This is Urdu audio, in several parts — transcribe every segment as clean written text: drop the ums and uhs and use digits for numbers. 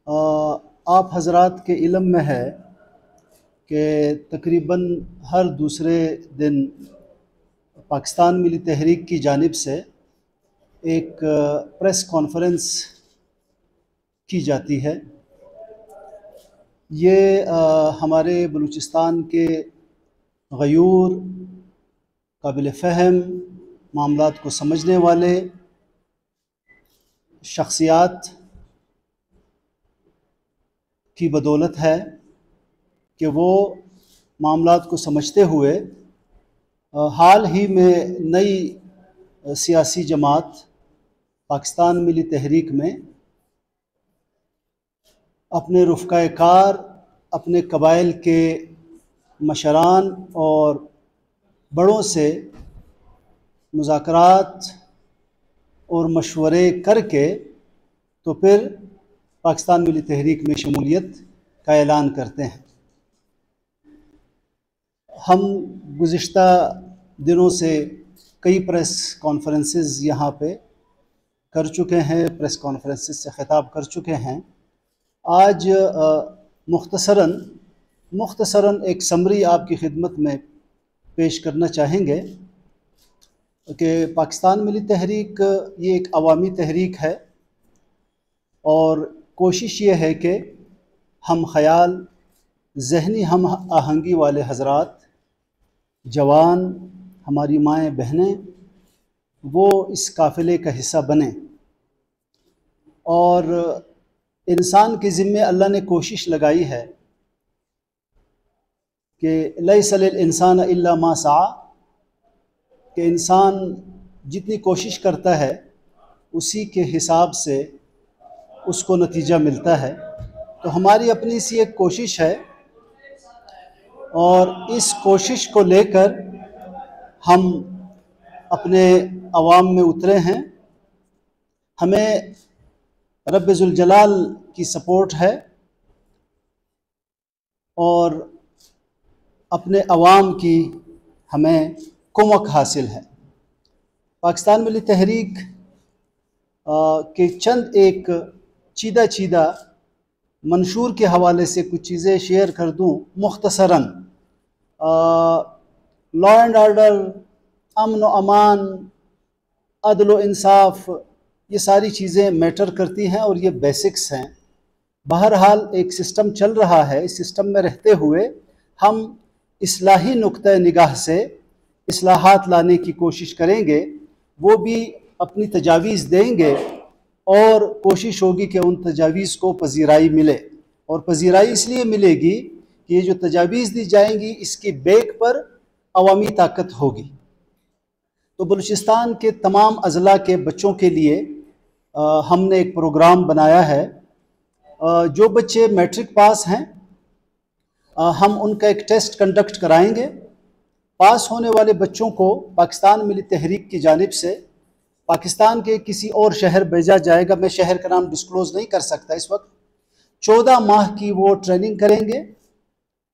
آپ حضرات کے علم میں ہے کہ تقریباً ہر دوسرے دن پاکستان ملی تحریک کی جانب سے ایک پریس کانفرنس کی جاتی ہے۔ یہ ہمارے بلوچستان کے غیور، قابل فہم، معاملات کو سمجھنے والے شخصیات کی بدولت ہے کہ وہ معاملات کو سمجھتے ہوئے حال ہی میں نئی سیاسی جماعت پاکستان ملی تحریک میں اپنے رفقائے کار، اپنے قبائل کے مشران اور بڑوں سے مذاکرات اور مشورے کر کے تو پھر پاکستان ملی تحریک میں شمولیت کا اعلان کرتے ہیں۔ ہم گزشتہ دنوں سے کئی پریس کانفرنسز یہاں پہ کر چکے ہیں، پریس کانفرنسز سے خطاب کر چکے ہیں۔ آج مختصراً ایک سمری آپ کی خدمت میں پیش کرنا چاہیں گے کہ پاکستان ملی تحریک یہ ایک عوامی تحریک ہے، اور کوشش یہ ہے کہ ہم خیال، ذہنی ہم آہنگی والے حضرات، جوان، ہماری مائیں بہنیں، وہ اس قافلے کا حصہ بنیں۔ اور انسان کے ذمے اللہ نے کوشش لگائی ہے کہ لیس للانسان الا ما سعی، کہ انسان جتنی کوشش کرتا ہے اسی کے حساب سے اس کو نتیجہ ملتا ہے۔ تو ہماری اپنی سی ایک کوشش ہے، اور اس کوشش کو لے کر ہم اپنے عوام میں اترے ہیں۔ ہمیں رب ذوالجلال کی سپورٹ ہے اور اپنے عوام کی ہمیں کمک حاصل ہے۔ پاکستان ملی تحریک کے چند ایک چیدہ منشور کے حوالے سے کچھ چیزیں شیئر کر دوں مختصراً۔ لا اینڈ آرڈر، امن و امان، عدل و انصاف، یہ ساری چیزیں میٹر کرتی ہیں اور یہ بیسکس ہیں۔ بہرحال ایک سسٹم چل رہا ہے، اس سسٹم میں رہتے ہوئے ہم اصلاحی نقطہ نگاہ سے اصلاحات لانے کی کوشش کریں گے، وہ بھی اپنی تجاویز دیں گے، اور کوشش ہوگی کہ ان تجاویز کو پذیرائی ملے۔ اور پذیرائی اس لیے ملے گی کہ یہ جو تجاویز دی جائیں گی اس کی بیک پر عوامی طاقت ہوگی۔ تو بلوچستان کے تمام اضلاع کے بچوں کے لیے ہم نے ایک پروگرام بنایا ہے۔ جو بچے میٹرک پاس ہیں، ہم ان کا ایک ٹیسٹ کنڈکٹ کرائیں گے۔ پاس ہونے والے بچوں کو پاکستان ملی تحریک کی جانب سے پاکستان کے کسی اور شہر بھیجا جائے گا۔ میں شہر کا نام ڈسکلوز نہیں کر سکتا اس وقت۔ 14 ماہ کی وہ ٹریننگ کریں گے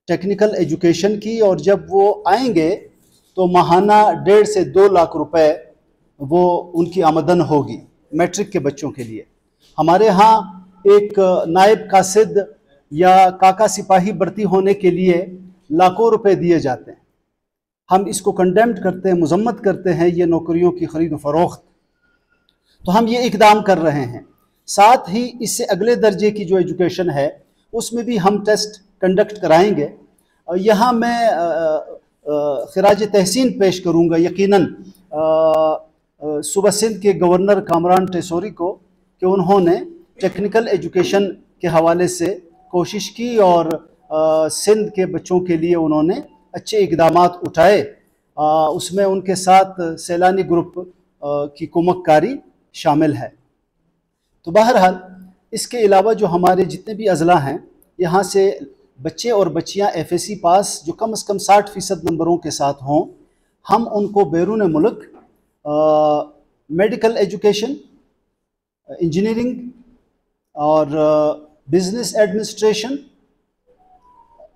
ٹیکنیکل ایجوکیشن کی، اور جب وہ آئیں گے تو ماہانہ 1.5 سے 2 لاکھ روپے وہ ان کی آمدن ہوگی میٹرک کے بچوں کے لیے۔ ہمارے ہاں ایک نائب قاصد یا کاکا سپاہی بھرتی ہونے کے لیے لاکھوں روپے دیے جاتے ہیں۔ ہم اس کو کنڈیمڈ کرتے ہیں، مذمت کرتے ہیں، یہ نوکریوں کی خرید و فروخت۔ تو ہم یہ اقدام کر رہے ہیں۔ ساتھ ہی اس سے اگلے درجے کی جو ایجوکیشن ہے اس میں بھی ہم ٹیسٹ کنڈکٹ کرائیں گے۔ یہاں میں خراج تحسین پیش کروں گا یقیناً صوبہ سندھ کے گورنر کامران ٹیسوری کو، کہ انہوں نے ٹیکنیکل ایجوکیشن کے حوالے سے کوشش کی اور سندھ کے بچوں کے لیے انہوں نے اچھے اقدامات اٹھائے۔ اس میں ان کے ساتھ سیلانی گروپ کی کمک کاری شامل ہے۔ تو بہرحال اس کے علاوہ جو ہمارے جتنے بھی اضلاع ہیں، یہاں سے بچے اور بچیاں ایف ایس سی پاس جو کم از کم 60% نمبروں کے ساتھ ہوں، ہم ان کو بیرون ملک میڈیکل ایجوکیشن، انجینئرنگ اور بزنس ایڈمنسٹریشن،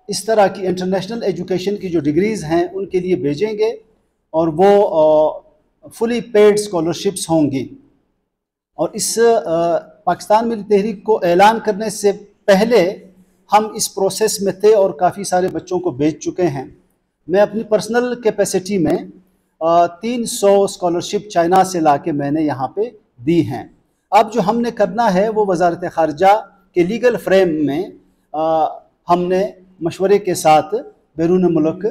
اس طرح کی انٹرنیشنل ایجوکیشن کی جو ڈگریز ہیں ان کے لیے بھیجیں گے، اور وہ فلی پیڈ اسکالرشپس ہوں گی۔ اور اس پاکستان ملی تحریک کو اعلان کرنے سے پہلے ہم اس پروسیس میں تھے اور کافی سارے بچوں کو بیچ چکے ہیں۔ میں اپنی پرسنل کیپیسٹی میں 300 اسکالرشپ چائنا سے لا کے میں نے یہاں پہ دی ہیں۔ اب جو ہم نے کرنا ہے وہ وزارت خارجہ کے لیگل فریم میں ہم نے مشورے کے ساتھ بیرون ملک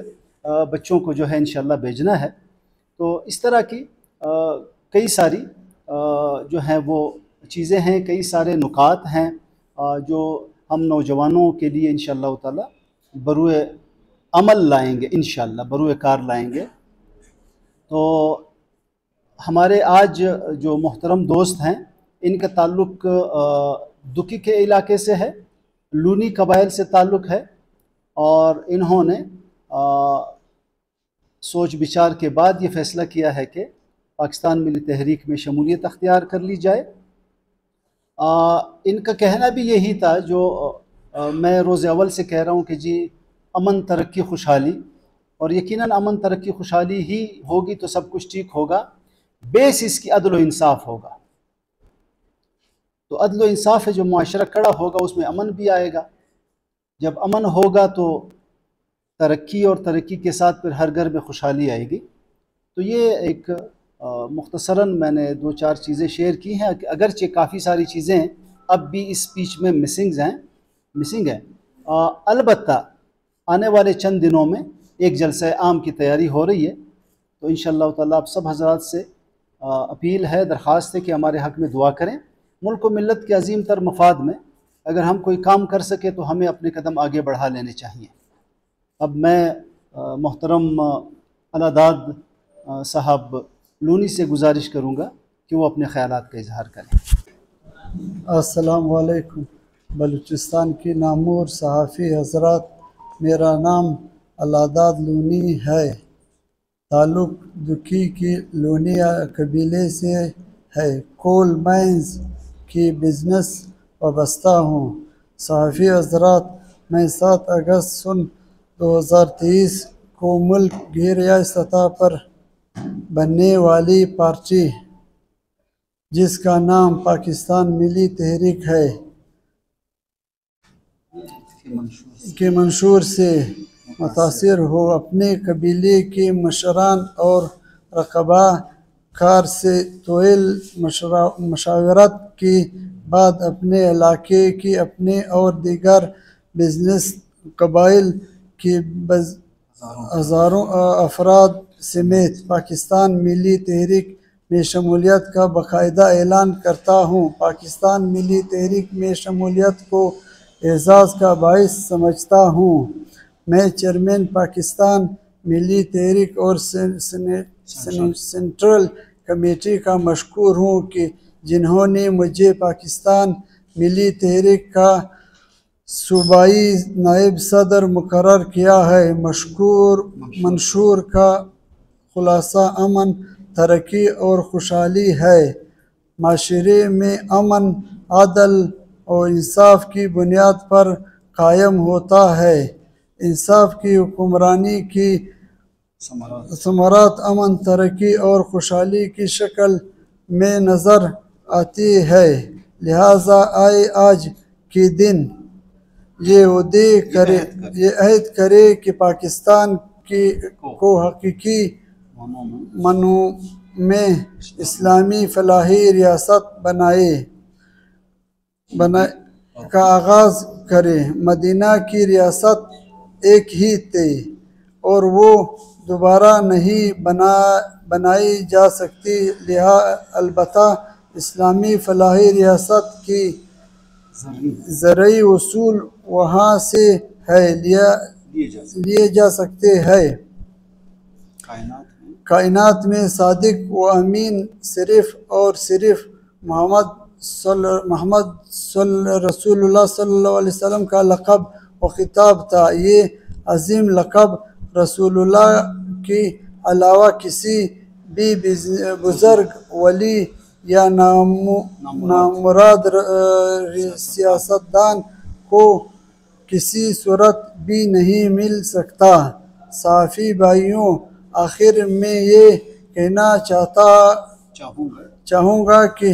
بچوں کو جو ہے انشاءاللہ بھیجنا ہے۔ تو اس طرح کی کئی ساری جو ہیں وہ چیزیں ہیں، کئی سارے نکات ہیں جو ہم نوجوانوں کے لیے انشاءاللہ تعالی بروئے عمل لائیں گے، انشاءاللہ بروئے کار لائیں گے۔ تو ہمارے آج جو محترم دوست ہیں ان کا تعلق دکی کے علاقے سے ہے، لونی قبائل سے تعلق ہے، اور انہوں نے سوچ بچار کے بعد یہ فیصلہ کیا ہے کہ پاکستان ملی تحریک میں شمولیت اختیار کر لی جائے۔ ان کا کہنا بھی یہی تھا جو میں روز اول سے کہہ رہا ہوں کہ جی امن ترقی خوشحالی، اور یقیناً امن ترقی خوشحالی ہی ہوگی تو سب کچھ ٹھیک ہوگا، بیس اس کی عدل و انصاف ہوگا۔ تو عدل و انصاف ہے جو معاشرہ کڑا ہوگا اس میں امن بھی آئے گا، جب امن ہوگا تو ترقی، اور ترقی کے ساتھ پھر ہر گھر میں خوشحالی آئے گی۔ تو یہ ایک مختصراً میں نے 2-4 چیزیں شیئر کی ہیں، اگرچہ کافی ساری چیزیں اب بھی اس اسپیچ میں مسنگ ہیں۔ البتہ آنے والے چند دنوں میں ایک جلسہ عام کی تیاری ہو رہی ہے، تو انشاءاللہ تعالیٰ آپ سب حضرات سے اپیل ہے، درخواست ہے کہ ہمارے حق میں دعا کریں۔ ملک و ملت کے عظیم تر مفاد میں اگر ہم کوئی کام کر سکے تو ہمیں اپنے قدم آگے بڑھا لینے چاہیے۔ اب میں محترم علاداد صاحب لونی سے گزارش کروں گا کہ وہ اپنے خیالات کا اظہار کریں۔ السلام علیکم بلوچستان کی نامور صحافی حضرات، میرا نام علاداد لونی ہے، تعلق دکی کی لونیا قبیلے سے ہے، کول مائنز کی بزنس وابستہ ہوں۔ صحافی حضرات، میں 7 اگست سن 2023 کو ملک کی ریائی سطح پر بننے والی پارٹی جس کا نام پاکستان ملی تحریک ہے کے منشور سے متاثر ہو اپنے قبیلے کے مشران اور رقبہ کار سے طویل مشاورت کے بعد اپنے علاقے کے اپنے اور دیگر بزنس قبائل کے ہزاروں افراد سمیت پاکستان ملی تحریک میں شمولیت کا باقاعدہ اعلان کرتا ہوں۔ پاکستان ملی تحریک میں شمولیت کو اعزاز کا باعث سمجھتا ہوں۔ میں چیئرمین پاکستان ملی تحریک اور سینٹرل کمیٹی کا مشکور ہوں کہ جنہوں نے مجھے پاکستان ملی تحریک کا صوبائی نائب صدر مقرر کیا ہے۔ منشور کا خلاصہ امن، ترقی اور خوشحالی ہے۔ معاشرے میں امن، عدل اور انصاف کی بنیاد پر قائم ہوتا ہے۔ انصاف کی حکمرانی کی ثمرات امن، ترقی اور خوشحالی کی شکل میں نظر آتی ہے۔ لہٰذا آئے آج کے دن یہ عہد کرے کہ پاکستان کو حقیقی معنوں میں اسلامی فلاحی ریاست کا آغاز کرے۔ مدینہ کی ریاست ایک ہی تھی اور وہ دوبارہ نہیں بنائی جا سکتی، البتہ اسلامی فلاحی ریاست کی زرعی اصول وہاں سے لیے جا سکتے ہیں۔ کائنات میں صادق و امین صرف اور صرف محمد رسول اللہ صلی اللہ علیہ وسلم کا لقب و خطاب تھا۔ یہ عظیم لقب رسول اللہ کے علاوہ کسی بھی بزرگ، ولی یا نامراد سیاستدان کو کسی صورت بھی نہیں مل سکتا۔ صحافی بھائیوں، آخر میں یہ کہنا چاہوں گا کہ